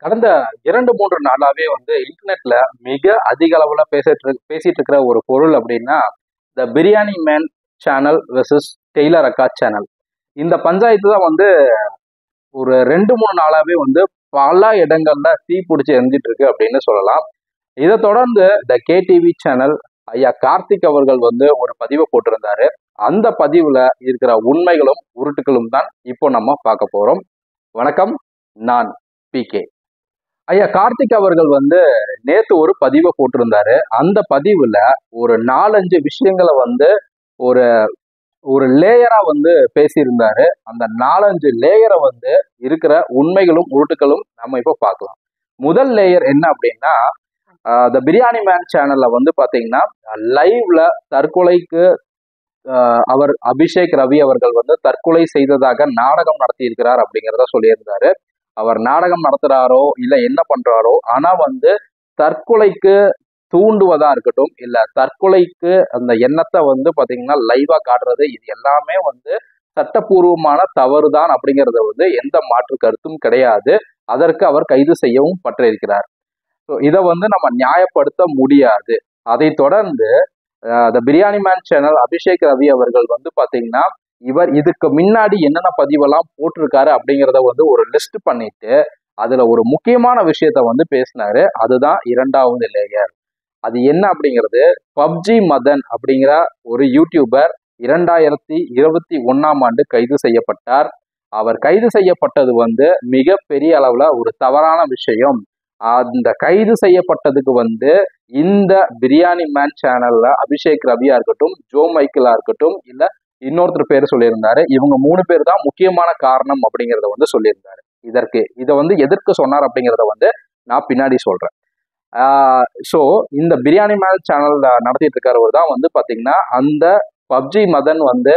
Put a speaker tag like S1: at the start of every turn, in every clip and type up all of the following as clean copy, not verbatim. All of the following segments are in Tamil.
S1: கடந்த 2, 3 நாளாவே வந்து இன்டர்நெட்ல மிக அதிக அளவுல பேசிட்டு இருக்கிற ஒரு பொருள் அப்படின்னா, the biryani man channel versus tailor அக்கா சேனல். இந்த பஞ்சாயத்து தான் வந்து ஒரு 2, 3 நாளாவே வந்து பல இடங்கள்ல தீ பிடிச்சி எரிஞ்சிட்டு இருக்கு அப்படின்னு சொல்லலாம். இதை தொடர்ந்து த கேடிவி சேனல் ஐயா கார்த்திக் அவர்கள் வந்து ஒரு பதிவை போட்டிருந்தாரு. அந்த பதிவுல இருக்கிற உண்மைகளும் உருட்டுகளும் தான் இப்போ நம்ம பார்க்க போறோம். வணக்கம், நான் PK. ஐயா கார்த்திக் அவர்கள் வந்து நேத்து ஒரு பதிவை போட்டிருந்தாரு. அந்த பதிவுல ஒரு 4, 5 விஷயங்களை வந்து ஒரு ஒரு லேயரா வந்து பேசியிருந்தாரு. அந்த 4, 5 லேயரை வந்து இருக்கிற உண்மைகளும் உருட்டுகளும் நம்ம இப்போ பார்க்கலாம். முதல் லேயர் என்ன அப்படின்னா, த பிரியாணி மேன் சேனல்ல வந்து பாத்தீங்கன்னா லைவ்ல தற்கொலைக்கு அவர் அபிஷேக் ரவி அவர்கள் வந்து தற்கொலை செய்ததாக நாடகம் நடத்தி இருக்கிறார் அப்படிங்கிறத சொல்லியிருந்தாரு. அவர் நாடகம் நடத்துறாரோ இல்ல என்ன பண்றாரோ, ஆனா வந்து தற்கொலைக்கு தூண்டுவதா இருக்கட்டும், இல்ல தற்கொலைக்கு அந்த எண்ணத்தை வந்து பாத்தீங்கன்னா லைவா காட்டுறது, இது எல்லாமே வந்து சட்டப்பூர்வமான தவறுதான் அப்படிங்கறத வந்து எந்த மாற்று கருத்தும் கிடையாது. அதற்கு அவர் கைது செய்யவும் பட்டிருக்கிறார். இதை வந்து நம்ம நியாயப்படுத்த முடியாது. அதை தொடர்ந்து த பிரியாணி மேன் சேனல் அபிஷேக் ரவி அவர்கள் வந்து பாத்தீங்கன்னா இவர் இதுக்கு முன்னாடி என்னென்ன பதிவெல்லாம் போட்டிருக்காரு அப்படிங்கிறத வந்து ஒரு லிஸ்ட் பண்ணிட்டு அதுல ஒரு முக்கியமான விஷயத்த வந்து பேசினாரு. அதுதான் 2வது லேயர். அது என்ன அப்படிங்கிறது, பப்ஜி மதன் அப்படிங்கிற ஒரு யூடியூபர் 2021ஆம் ஆண்டு கைது செய்யப்பட்டார். அவர் கைது செய்யப்பட்டது வந்து மிக பெரிய அளவுல ஒரு தவறான விஷயம். அந்த கைது செய்யப்பட்டதுக்கு வந்து இந்த பிரியாணி மேன் சேனல்ல அபிஷேக் ரவியா இருக்கட்டும், ஜோ மைக்கேலா இருக்கட்டும், இல்ல இன்னொருத்தர் பேர் சொல்லியிருந்தாரு, இவங்க 3 பேர் தான் முக்கியமான காரணம் அப்படிங்கிறத வந்து சொல்லியிருந்தாரு. இதை வந்து எதற்கு சொன்னார் அப்படிங்கிறத வந்து நான் பின்னாடி சொல்றேன். ஸோ இந்த பிரியாணி மேன் சேனல் நடத்திட்டு இருக்கிறவர் தான் வந்து பாத்தீங்கன்னா அந்த பப்ஜி மதன் வந்து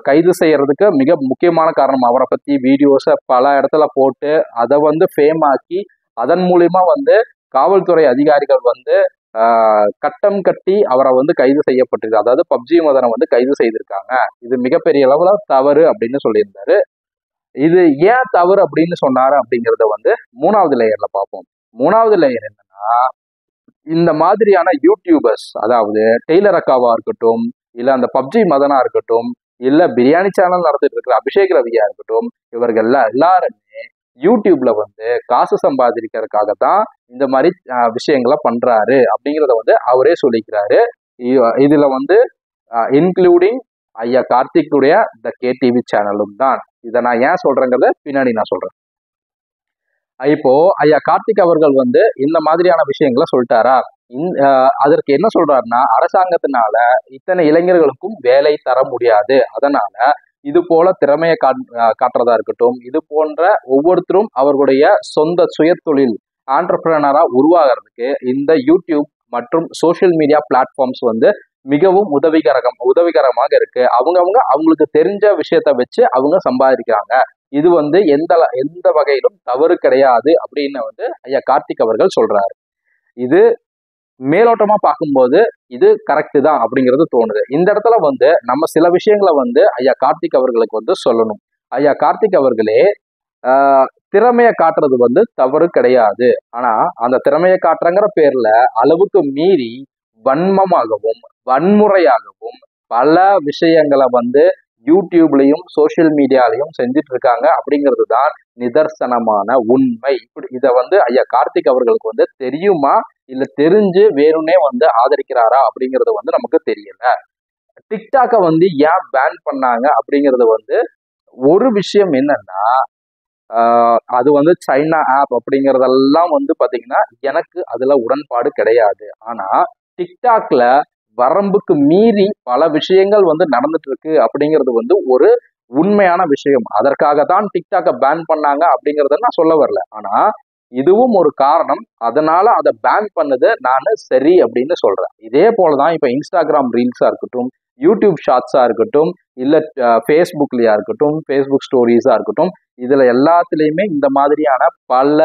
S1: கைது செய்யறதுக்கு மிக முக்கியமான காரணம். அவரை பத்தி வீடியோஸை பல இடத்துல போட்டு அதை வந்து ஃபேம் ஆக்கி அதன் மூலியமா வந்து காவல்துறை அதிகாரிகள் வந்து கட்டம் கட்டி அவரை வந்து கைது செய்யப்பட்டிருக்கு. அதாவது பப்ஜி மதனை வந்து கைது செய்திருக்காங்க. இது மிகப்பெரிய அளவுல தவறு அப்படின்னு சொல்லியிருந்தாரு. இது ஏன் தவறு அப்படின்னு சொன்னாரு அப்படிங்கிறத வந்து 3வது லேயர்ல பார்ப்போம். 3வது லேயர் என்னன்னா, இந்த மாதிரியான யூடியூபர்ஸ், அதாவது டெய்லர் அக்காவா இருக்கட்டும், இல்ல அந்த பப்ஜி மதனா இருக்கட்டும், இல்ல பிரியாணி சேனல் நடத்திட்டு இருக்கிற அபிஷேக் ரவியா இருக்கட்டும், இவர்கள் எல்லாருமே யூடியூப்ல வந்து காசு சம்பாதிக்கிறதுக்காக தான் இந்த மாதிரி விஷயங்களை பண்றாரு அப்படிங்கிறத வந்து அவரே சொல்லிக்கிறாரு. இதுல வந்து இன்க்ளூடிங் ஐயா கார்த்திக்குடைய த கேடிவி சேனலும் தான். இதை நான் ஏன் சொல்றேங்கிறத பின்னாடி நான் சொல்றேன். இப்போ ஐயா கார்த்திக் அவர்கள் வந்து இந்த மாதிரியான விஷயங்களை சொல்லிட்டாரா, அதற்கு என்ன சொல்றாருன்னா, அரசாங்கத்தினால இத்தனை இளைஞர்களுக்கும் வேலை தர முடியாது, அதனால இது போல திறமையை காட்டுறதா இருக்கட்டும், இது போன்ற ஒவ்வொருத்தரும் அவர்களுடைய சொந்த சுயதொழில் ஆண்டர்பிரனரா உருவாகிறதுக்கு இந்த யூடியூப் மற்றும் சோசியல் மீடியா பிளாட்ஃபார்ம்ஸ் வந்து மிகவும் உதவிகரமாக இருக்கு. அவங்களுக்கு தெரிஞ்ச விஷயத்த வச்சு அவங்க சம்பாதிக்கிறாங்க. இது வந்து எந்த வகையிலும் தவறு கிடையாது அப்படின்னு வந்து ஐயா கார்த்திக் அவர்கள் சொல்றாரு. இது மேலோட்டமா பார்க்கும்போது இது கரெக்ட் தான் அப்படிங்கிறது தோணுது. இந்த இடத்துல வந்து நம்ம சில விஷயங்களை வந்து ஐயா கார்த்திக் அவர்களுக்கு வந்து சொல்லணும். ஐயா கார்த்திக் அவர்களே, திறமையை காட்டுறது வந்து தவறு கிடையாது. ஆனா அந்த திறமையை காட்டுறங்கிற பேர்ல அளவுக்கு மீறி வன்மமாகவும் வன்முறையாகவும் பல விஷயங்களை வந்து யூடியூப்லயும் சோசியல் மீடியாலையும் செஞ்சுட்டு இருக்காங்க அப்படிங்கிறது தான் நிதர்சனமான உண்மை. இதை வந்து ஐயா கார்த்திக் அவர்களுக்கு வந்து தெரியுமா, இல்ல தெரிஞ்சு வேணும்னே வந்து ஆதரிக்கிறாரா அப்படிங்கறது வந்து நமக்கு தெரியல. டிக்டாக்கை வந்து ஏன் பேன் பண்ணாங்க அப்படிங்கிறது வந்து ஒரு விஷயம் என்னன்னா, அது வந்து சைனா ஆப் அப்படிங்கறதெல்லாம் வந்து பாத்தீங்கன்னா எனக்கு அதுல உடன்பாடு கிடையாது. ஆனா டிக்டாக்ல வரம்புக்கு மீறி பல விஷயங்கள் வந்து நடந்துட்டு இருக்கு அப்படிங்கிறது வந்து ஒரு உண்மையான விஷயம். அதற்காக தான் டிக்டாக்கை பேன் பண்ணாங்க அப்படிங்கறத நான் சொல்ல வரல. ஆனா இதுவும் ஒரு காரணம். அதனால அதை பேன் பண்ணது நான் சரி அப்படின்னு சொல்றேன். இதே போலதான் இப்ப இன்ஸ்டாகிராம் ரீல்ஸா இருக்கட்டும், யூடியூப் ஷார்ட்ஸா இருக்கட்டும், இல்ல ஃபேஸ்புக்லயா இருக்கட்டும், ஃபேஸ்புக் ஸ்டோரிஸா இருக்கட்டும், இதுல எல்லாத்துலயுமே இந்த மாதிரியான பல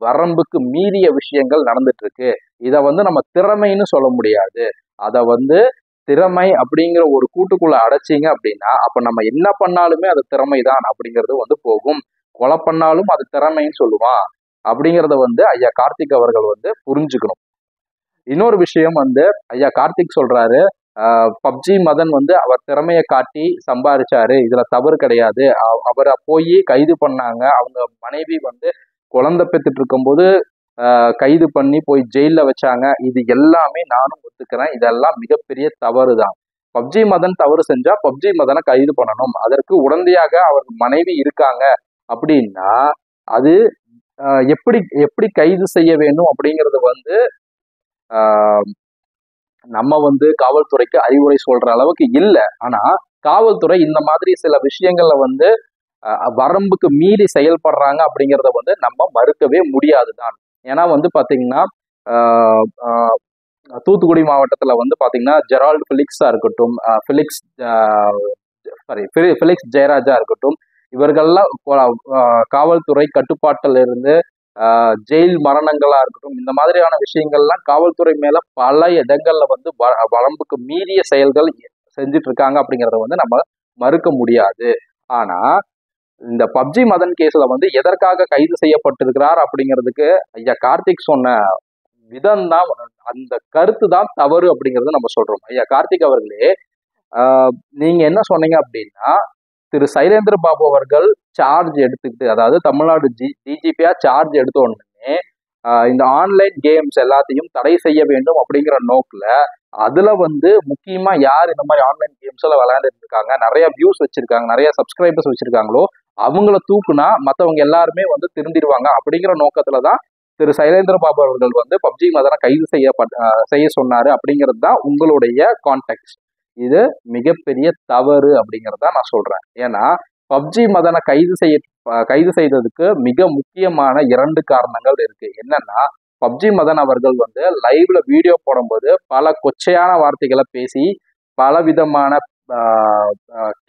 S1: வரம்புக்கு மீறிய விஷயங்கள் நடந்துட்டு இருக்கு. இதை வந்து நம்ம திறமைன்னு சொல்ல முடியாது. அதை வந்து திறமை அப்படிங்கிற ஒரு கூட்டுக்குள்ள அடைச்சிங்க அப்படின்னா அப்ப நம்ம என்ன பண்ணாலுமே அது திறமைதான் அப்படிங்கிறது வந்து போகும். கொலை பண்ணாலும் அது திறமைன்னு சொல்லுவான், அப்படிங்கிறத வந்து ஐயா கார்த்திக் அவர்கள் வந்து புரிஞ்சுக்கணும். இன்னொரு விஷயம் வந்து ஐயா கார்த்திக் சொல்றாரு, பப்ஜி மதன் வந்து அவர் திறமையை காட்டி சம்பாதிச்சாரு, இதுல தவறு கிடையாது. அவரை போய் கைது பண்ணாங்க, அவங்க மனைவி வந்து குழந்தை பெத்துட்டு இருக்கும்போது கைது பண்ணி போய் ஜெயில வச்சாங்க. இது எல்லாமே நானும் ஒத்துக்கிறேன், இதெல்லாம் மிகப்பெரிய தவறு தான். பப்ஜி மதன் தவறு செஞ்சா பப்ஜி மதனை கைது பண்ணணும். அதற்கு உடந்தையாக அவர் மனைவி இருக்காங்க அப்படின்னா அது எப்படி எப்படி கைது செய்ய வேண்டும் அப்படிங்கிறது வந்து நம்ம வந்து காவல்துறைக்கு அறிவுரை சொல்ற அளவுக்கு இல்லை. ஆனா காவல்துறை இந்த மாதிரி சில விஷயங்கள்ல வந்து வரம்புக்கு மீறி செயல்படுறாங்க அப்படிங்கிறத வந்து நம்ம மறுக்கவே முடியாதுதான். ஏன்னா வந்து பாத்தீங்கன்னா தூத்துக்குடி மாவட்டத்துல வந்து பாத்தீங்கன்னா ஜெரால்டு பிலிக்ஸா இருக்கட்டும், பிலிக்ஸ் ஜெயராஜா இருக்கட்டும், இவர்கள்லாம் காவல்துறை கட்டுப்பாட்டில் இருந்து ஜெயில் மரணங்களா இருக்கட்டும், இந்த மாதிரியான விஷயங்கள்லாம் காவல்துறை மேல பல இடங்கள்ல வந்து வரம்புக்கு மீறிய செயல்கள் செஞ்சுட்டு இருக்காங்க அப்படிங்கிறத வந்து நம்ம மறுக்க முடியாது. ஆனா இந்த பப்ஜி மதன் கேஸ்ல வந்து எதற்காக கைது செய்யப்பட்டிருக்கிறார் அப்படிங்கிறதுக்கு ஐயா கார்த்திக் சொன்ன விதம் தான், அந்த கருத்து தான் தவறு அப்படிங்கறத நம்ம சொல்றோம். ஐயா கார்த்திக் அவர்களே, நீங்க என்ன சொன்னீங்க அப்படின்னா, திரு சைலேந்திர பாபு அவர்கள் சார்ஜ் எடுத்துக்கிட்டு, அதாவது தமிழ்நாடு டிஜிபியா சார்ஜ் எடுத்த உடனே இந்த ஆன்லைன் கேம்ஸ் எல்லாத்தையும் தடை செய்ய வேண்டும் அப்படிங்கிற நோக்குல அதுல வந்து முக்கியமா யார் இந்த மாதிரி ஆன்லைன் கேம்ஸ் எல்லாம் விளையாண்டுட்டு இருக்காங்க, நிறைய வியூஸ் வச்சிருக்காங்க, நிறைய சப்ஸ்கிரைபர்ஸ் வச்சிருக்காங்களோ அவங்கள தூக்குனா மற்றவங்க எல்லாருமே வந்து திருந்திடுவாங்க அப்படிங்கிற நோக்கத்துலதான் திரு சைலேந்திர பாபு அவர்கள் வந்து பப்ஜி மதனை கைது செய்ய சொன்னாரு அப்படிங்கிறது தான் உங்களுடைய கான்டெக்ட். இது மிகப்பெரிய தவறு அப்படிங்கிறத நான் சொல்றேன். ஏன்னா பப்ஜி மதனை கைது செய்ததுக்கு மிக முக்கியமான 2 காரணங்கள் இருக்கு. என்னன்னா, பப்ஜி மதன் அவர்கள் வந்து லைவ்ல வீடியோ போடும்போது பல கொச்சையான வார்த்தைகளை பேசி பல விதமான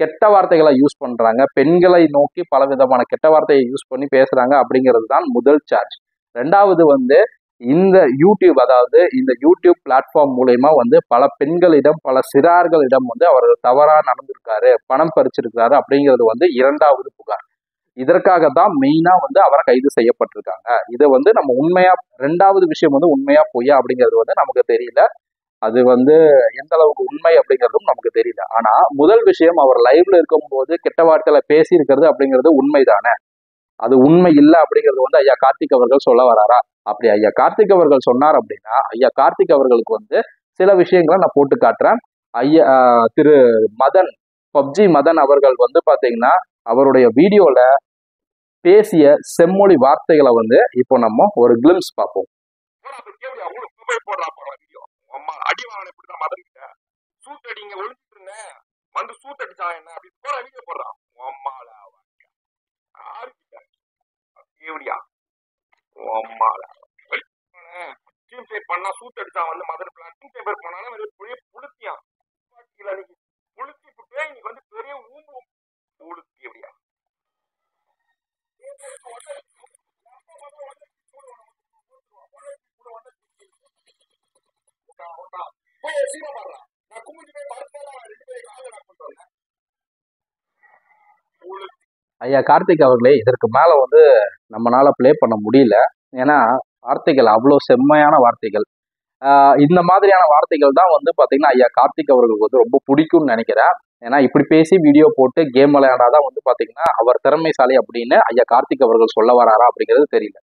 S1: கெட்ட வார்த்தைகளை யூஸ் பண்றாங்க, பெண்களை நோக்கி பல விதமான கெட்ட வார்த்தையை யூஸ் பண்ணி பேசுறாங்க அப்படிங்கிறது தான் முதல் சார்ஜ். 2வது வந்து இந்த யூடியூப், அதாவது இந்த யூடியூப் பிளாட்ஃபார்ம் மூலயமா வந்து பல பெண்களிடம் பல சிறார்களிடம் வந்து அவர் தவறா நடந்திருக்காரு, பணம் பறிச்சிருக்காரு அப்படிங்கிறது வந்து 2வது புகார். இதற்காக தான் மெயினா வந்து அவரை கைது செய்யப்பட்டிருக்காங்க. இதை வந்து நம்ம உண்மையா, 2வது விஷயம் வந்து உண்மையா பொய்யா அப்படிங்கிறது வந்து நமக்கு தெரியல. அது வந்து எந்த அளவுக்கு உண்மை அப்படிங்கிறதும் நமக்கு தெரியல. ஆனா முதல் விஷயம், அவர் லைவ்ல இருக்கும்போது கெட்ட வார்த்தையில பேசி இருக்கிறது அப்படிங்கிறது உண்மைதானே? அது உண்மை இல்லை அப்படிங்கிறது வந்து ஐயா கார்த்திக் அவர்கள் சொல்ல வராரா? அப்படி ஐயா கார்த்திக் அவர்கள் சொன்னார் அப்படின்னா ஐயா கார்த்திக் அவர்களுக்கு வந்து சில விஷயங்களை நான் போட்டு காட்டுறேன். ஐயா திரு மதன், பப்ஜி மதன் அவர்கள் வந்து பாத்தீங்கன்னா அவருடைய வீடியோல பேசிய செம்மொழி வார்த்தைகளை வந்து இப்போ நம்ம ஒரு கிளிம்ஸ் பார்ப்போம். பண்ணா சூத்தடிச்சா வந்து மதர் பிளான் பேப்பர் போனாலும் புளுத்தியான் புளுத்தி புட்டே இன்னைக்கு வந்து பெரிய ஊம்பு புளுத்தி எப்படியா ஐயா கார்த்திக் அவர்களே, இதற்கு மேல வந்து நம்மளால பிளே பண்ண முடியல. ஏன்னா வார்த்தைகள் அவ்வளோ செம்மையான வார்த்தைகள். இந்த மாதிரியான வார்த்தைகள் தான் வந்து பாத்தீங்கன்னா ஐயா கார்த்திக் அவர்களுக்கு வந்து ரொம்ப பிடிக்கும்னு நினைக்கிறேன். ஏன்னா இப்படி பேசி வீடியோ போட்டு கேம் விளையாடாதான் வந்து பாத்தீங்கன்னா அவர் திறமைசாலி அப்படின்னு ஐயா கார்த்திக் அவர்கள் சொல்ல வராரா அப்படிங்கிறது தெரியல.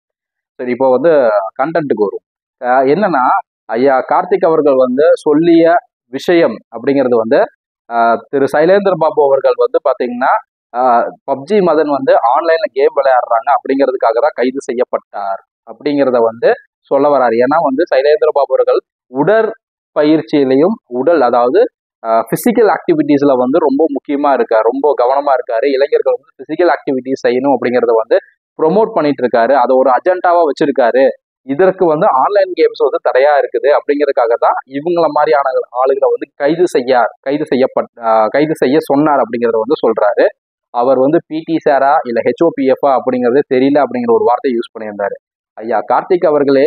S1: சரி, இப்போ வந்து கண்டென்ட்டுக்கு வரும். என்னன்னா, ஐயா கார்த்திக் அவர்கள் வந்து சொல்லிய விஷயம் அப்படிங்கிறது வந்து திரு சைலேந்திர பாபு அவர்கள் வந்து பாத்தீங்கன்னா பப்ஜி மதன் வந்து ஆன்லைன்ல கேம் விளையாடுறாங்க அப்படிங்கிறதுக்காக தான் கைது செய்யப்பட்டார் அப்படிங்கிறத வந்து சொல்ல வராரு. ஏன்னா வந்து சைலேந்திர பாபு அவர்கள் உடற்பயிற்சியிலையும் அதாவது பிசிக்கல் ஆக்டிவிட்டீஸ்ல வந்து ரொம்ப முக்கியமா இருக்காரு, ரொம்ப கவனமா இருக்காரு. இளைஞர்கள் வந்து பிசிக்கல் ஆக்டிவிட்டிஸ் செய்யணும் அப்படிங்கிறத வந்து ப்ரொமோட் பண்ணிட்டு இருக்காரு, அதை ஒரு அஜெண்டாவா வச்சிருக்காரு. இதற்கு வந்து ஆன்லைன் கேம்ஸ் வந்து தடையா இருக்குது அப்படிங்கிறதுக்காக தான் இவங்கள மாதிரியான ஆளுகளை வந்து கைது செய்ய சொன்னார் அப்படிங்கிறத வந்து சொல்றாரு. அவர் வந்து பிடி சாரா இல்ல ஹெச்ஓபிஎஃபா அப்படிங்கிறது தெரியல அப்படிங்கிற ஒரு வார்த்தை யூஸ் பண்ணியிருந்தாரு. ஐயா கார்த்திக் அவர்களே,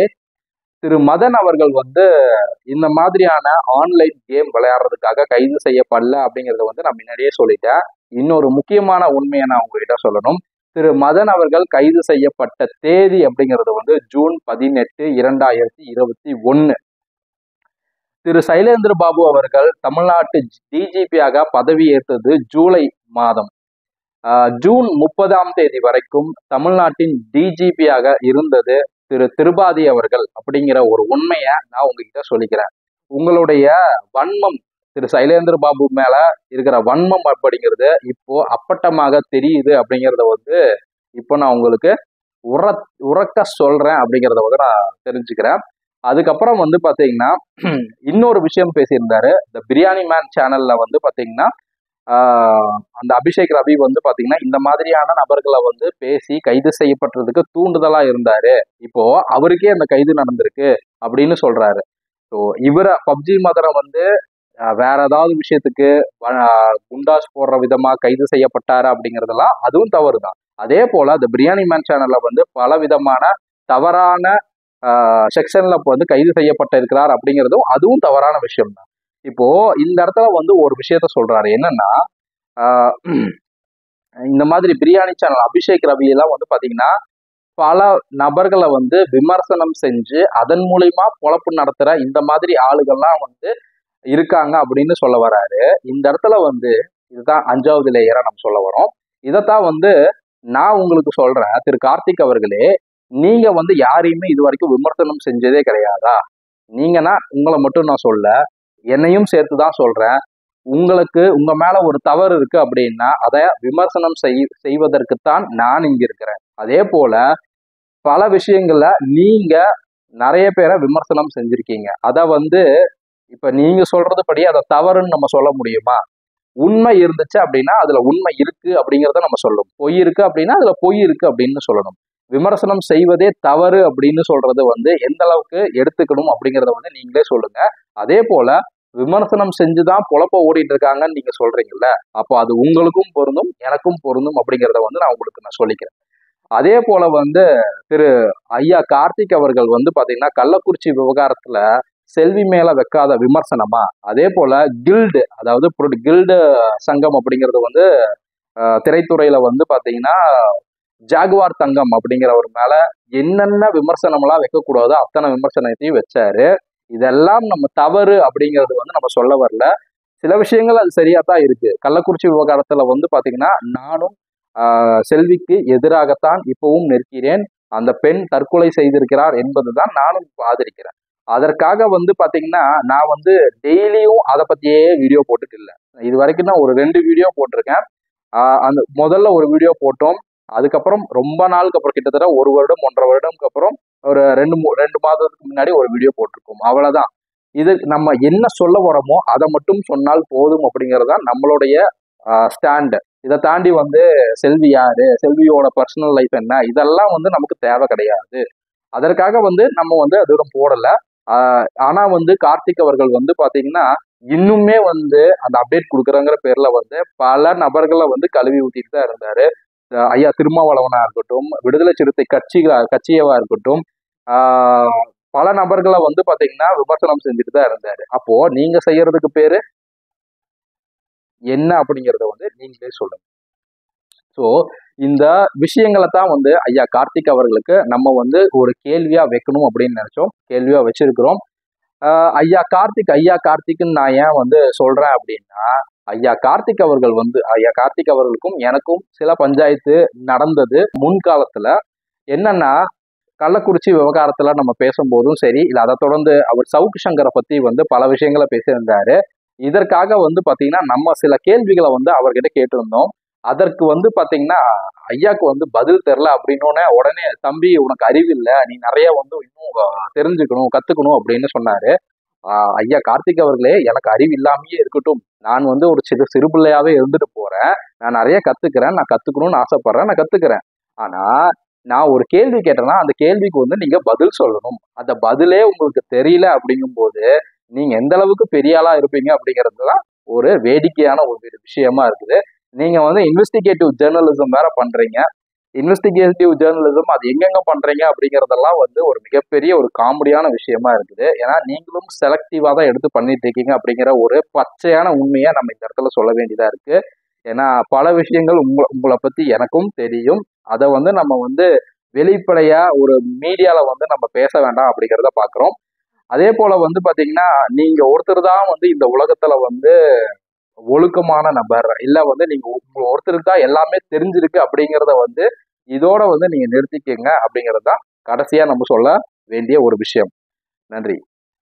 S1: திரு மதன் அவர்கள் வந்து இந்த மாதிரியான ஆன்லைன் கேம் விளையாடுறதுக்காக கைது செய்யப்படல அப்படிங்கறத வந்து நான் முன்னாடியே சொல்லிட்டேன். இன்னொரு முக்கியமான உண்மையை நான் உங்ககிட்ட சொல்லணும். திரு மதன் அவர்கள் கைது செய்யப்பட்ட தேதி அப்படிங்கிறது வந்து ஜூன் 18, 2021. திரு சைலேந்திர பாபு அவர்கள் தமிழ்நாட்டு டிஜிபியாக பதவியேற்றது ஜூலை மாதம். ஜூன் 30ஆம் தேதி வரைக்கும் தமிழ்நாட்டின் டிஜிபியாக இருந்தது திரு திரிபாதி அவர்கள் அப்படிங்கிற ஒரு உண்மையை நான் உங்ககிட்ட சொல்லிக்கிறேன். உங்களுடைய வன்மம், திரு சைலேந்திர பாபு மேல இருக்கிற வன்மம் அப்படிங்கிறது இப்போ அப்பட்டமாக தெரியுது அப்படிங்கிறத வந்து இப்போ நான் உங்களுக்கு உறக்க சொல்றேன் அப்படிங்கிறத வந்து நான் தெரிஞ்சுக்கிறேன். அதுக்கப்புறம் வந்து பாத்தீங்கன்னா இன்னொரு விஷயம் பேசியிருந்தாரு. இந்த பிரியாணி மேன் சேனல்ல வந்து பாத்தீங்கன்னா அந்த அபிஷேக் ரவி வந்து பாத்தீங்கன்னா இந்த மாதிரியான நபர்களை வந்து பேசி கைது செய்யப்பட்டதுக்கு தூண்டுதலா இருந்தாரு. இப்போ அவருக்கே அந்த கைது நடந்திருக்கு அப்படின்னு சொல்றாரு. ஸோ இவரை பப்ஜி மதனை வந்து வேற ஏதாவது விஷயத்துக்கு குண்டாஸ் போடுற விதமா கைது செய்யப்பட்டாரு அப்படிங்கிறதெல்லாம் அதுவும் தவறு தான். அதே போல இந்த பிரியாணி மேன் சேனல்ல வந்து பல விதமான தவறான செக்ஷன்ல வந்து கைது செய்யப்பட்ட இருக்கிறார் அப்படிங்கிறதும் அதுவும் தவறான விஷயம் தான். இப்போ இந்த இடத்துல வந்து ஒரு விஷயத்த சொல்றாரு. என்னன்னா இந்த மாதிரி பிரியாணி சேனல் அபிஷேக் ரவி எல்லாம் வந்து பாத்தீங்கன்னா பல நபர்களை வந்து விமர்சனம் செஞ்சு அதன் மூலியமா பொழப்பு நடத்துற இந்த மாதிரி ஆளுகள்லாம் வந்து இருக்காங்க அப்படின்னு சொல்ல வராரு. இந்த இடத்துல வந்து இதுதான் 5வது லேயரா நம்ம சொல்ல வரோம். இதைத்தான் வந்து நான் உங்களுக்கு சொல்றேன். திரு கார்த்திக் அவர்களே, நீங்க வந்து யாரையுமே இது வரைக்கும் விமர்சனம் செஞ்சதே கிடையாதா? நீங்கன்னா உங்களை மட்டும் நான் சொல்ல, என்னையும் சேர்த்துதான் சொல்றேன். உங்களுக்கு உங்க மேல ஒரு தவறு இருக்கு அப்படின்னா அதை விமர்சனம் செய்வதற்குத்தான் நான் இங்க இருக்கிறேன். அதே போல பல விஷயங்கள்ல நீங்க நிறைய பேரை விமர்சனம் செஞ்சிருக்கீங்க. அதை வந்து இப்ப நீங்க சொல்றது படி அதை தவறுன்னு நம்ம சொல்ல முடியுமா? உண்மை இருந்துச்சு அப்படின்னா அதுல உண்மை இருக்கு அப்படிங்கிறத நம்ம சொல்லணும். பொய் இருக்கு அப்படின்னா அதுல பொய் இருக்கு அப்படின்னு சொல்லணும். விமர்சனம் செய்வதே தவறு அப்படின்னு சொல்றது வந்து எந்த அளவுக்கு எடுத்துக்கணும் அப்படிங்கிறத வந்து நீங்களே சொல்லுங்க. அதே போல விமர்சனம் செஞ்சுதான் பொழப்ப ஓடிட்டு இருக்காங்கன்னு நீங்க சொல்றீங்கல்ல, அப்போ அது உங்களுக்கும் பொருந்தும் எனக்கும் பொருந்தும் அப்படிங்கிறத வந்து நான் உங்களுக்கு நான் சொல்லிக்கிறேன். அதே போல வந்து திரு ஐயா கார்த்திக் அவர்கள் வந்து பாத்தீங்கன்னா கள்ளக்குறிச்சி விவகாரத்துல செல்வி மேல வைக்காத விமர்சனமா, அதே போல கில்டு, அதாவது கில்டு சங்கம் அப்படிங்கிறது வந்து திரைத்துறையில வந்து பாத்தீங்கன்னா ஜாகுவார் தங்கம் அப்படிங்கிறவர் மேல என்னென்ன விமர்சனம் எல்லாம் வைக்கக்கூடாதோ அத்தனை விமர்சனத்தையும் வச்சாரு. இதெல்லாம் நம்ம தவறு அப்படிங்கிறது வந்து நம்ம சொல்ல வரல. சில விஷயங்கள் அது சரியா தான் இருக்கு. கள்ளக்குறிச்சி விவகாரத்துல வந்து பாத்தீங்கன்னா நானும் செல்விக்கு எதிராகத்தான் இப்பவும் நிற்கிறேன். அந்த பெண் தற்கொலை செய்திருக்கிறார் என்பதுதான் நானும் ஆதரிக்கிறேன். அதற்காக வந்து பாத்தீங்கன்னா நான் வந்து டெய்லியும் அதை பத்தியே வீடியோ போட்டுட்டு இல்லை. இது வரைக்கும் நான் ஒரு 2 வீடியோ போட்டிருக்கேன். அந்த முதல்ல ஒரு வீடியோ போட்டோம். அதுக்கப்புறம் ரொம்ப நாளுக்கு அப்புறம் கிட்டத்தட்ட 1 வருடம் 1.5 வருடம்க்கு அப்புறம் ஒரு 2 மாதத்துக்கு முன்னாடி ஒரு வீடியோ போட்டிருக்கோம். அவ்வளவுதான். இது நம்ம என்ன சொல்ல வரோமோ அதை மட்டும் சொன்னால் போதும் அப்படிங்கிறது தான் நம்மளுடைய ஸ்டாண்டு. இதை தாண்டி வந்து செல்வி யாரு, செல்வியோட பர்சனல் லைஃப் என்ன, இதெல்லாம் வந்து நமக்கு தேவை கிடையாது. அதற்காக வந்து நம்ம வந்து அதுவும் போடல. ஆனா வந்து கார்த்திக் அவர்கள் வந்து பாத்தீங்கன்னா இன்னுமே வந்து அந்த அப்டேட் கொடுக்குறங்கிற பேர்ல வந்து பல நபர்களை வந்து கழுவி ஊத்திட்டு தான் இருந்தாரு. ஐயா திருமாவளவனா இருக்கட்டும், விடுதலை சிறுத்தை கட்சியவா இருக்கட்டும், பல நபர்களை வந்து பாத்தீங்கன்னா விமர்சனம் செஞ்சுட்டு தான் இருந்தாரு. அப்போ நீங்க செய்யறதுக்கு பேரு என்ன அப்படிங்கிறத வந்து நீங்களே சொல்லுங்க. ஸோ இந்த விஷயங்களை தான் வந்து ஐயா கார்த்திக் அவர்களுக்கு நம்ம வந்து ஒரு கேள்வியா வைக்கணும் அப்படின்னு நினைச்சோம். கேள்வியா வச்சிருக்கிறோம். ஐயா கார்த்திக்னு நான் ஏன் வந்து சொல்றேன் அப்படின்னா, ஐயா கார்த்திக் அவர்களுக்கும் எனக்கும் சில பஞ்சாயத்து நடந்தது முன்காலத்துல. என்னன்னா கள்ளக்குறிச்சி விவகாரத்துல நம்ம பேசும்போதும் சரி, இல்லை அதை தொடர்ந்து அவர் சவுக்கு சங்கரை பத்தி வந்து பல விஷயங்களை பேசியிருந்தாரு. இதற்காக வந்து பாத்தீங்கன்னா நம்ம சில கேள்விகளை வந்து அவர்கிட்ட கேட்டிருந்தோம். அதற்கு வந்து பாத்தீங்கன்னா ஐயாக்கு வந்து பதில் தெரில அப்படின்னோடனே உடனே தம்பி உனக்கு அறிவு இல்லை, நீ நிறைய வந்து இன்னும் தெரிஞ்சுக்கணும் கத்துக்கணும் அப்படின்னு சொன்னாரு. ஐயா கார்த்திக் அவர்களே, எனக்கு அறிவு இல்லாமயே இருக்கட்டும், நான் வந்து ஒரு சிறு பிள்ளையாவே இருந்துட்டு போறேன், நான் நிறைய கத்துக்கிறேன், நான் கத்துக்கணும்னு ஆசைப்படுறேன், நான் கத்துக்கிறேன். ஆனா நான் ஒரு கேள்வி கேட்டேன்னா அந்த கேள்விக்கு வந்து நீங்க பதில் சொல்லணும். அந்த பதிலே உங்களுக்கு தெரியல அப்படிங்கும் போது நீங்க எந்த அளவுக்கு பெரிய ஆளா இருப்பீங்க அப்படிங்கிறதுதான் ஒரு வேடிக்கையான ஒரு விஷயமா இருக்குது. நீங்க வந்து இன்வெஸ்டிகேட்டிவ் ஜேர்னலிசம் வேற பண்றீங்க. இன்வெஸ்டிகேட்டிவ் ஜேர்னலிசம் அது எங்கெங்க பண்றீங்க அப்படிங்கிறதெல்லாம் வந்து ஒரு மிகப்பெரிய ஒரு காமெடியான விஷயமா இருக்குது. ஏன்னா நீங்களும் செலக்டிவா தான் எடுத்து பண்ணிட்டு இருக்கீங்க அப்படிங்கிற ஒரு பச்சையான உண்மையை நம்ம இந்த இடத்துல சொல்ல வேண்டியதா இருக்கு. ஏன்னா பல விஷயங்கள் உங்களை பத்தி எனக்கும் தெரியும். அதை வந்து நம்ம வந்து வெளிப்படையா ஒரு மீடியால வந்து நம்ம பேச வேண்டாம் அப்படிங்கிறத பாக்குறோம். அதே போல வந்து பாத்தீங்கன்னா, நீங்க ஒருத்தர் தான் வந்து இந்த உலகத்துல வந்து ஒழுக்கமான நபர், இல்ல வந்து நீங்க ஒருத்தருக்கு தான் எல்லாமே தெரிஞ்சிருக்கு அப்படிங்கிறத வந்து இதோட வந்து நீங்க நிறுத்திக்கங்க அப்படிங்கிறது தான் கடைசியா நம்ம சொல்ல வேண்டிய ஒரு விஷயம். நன்றி.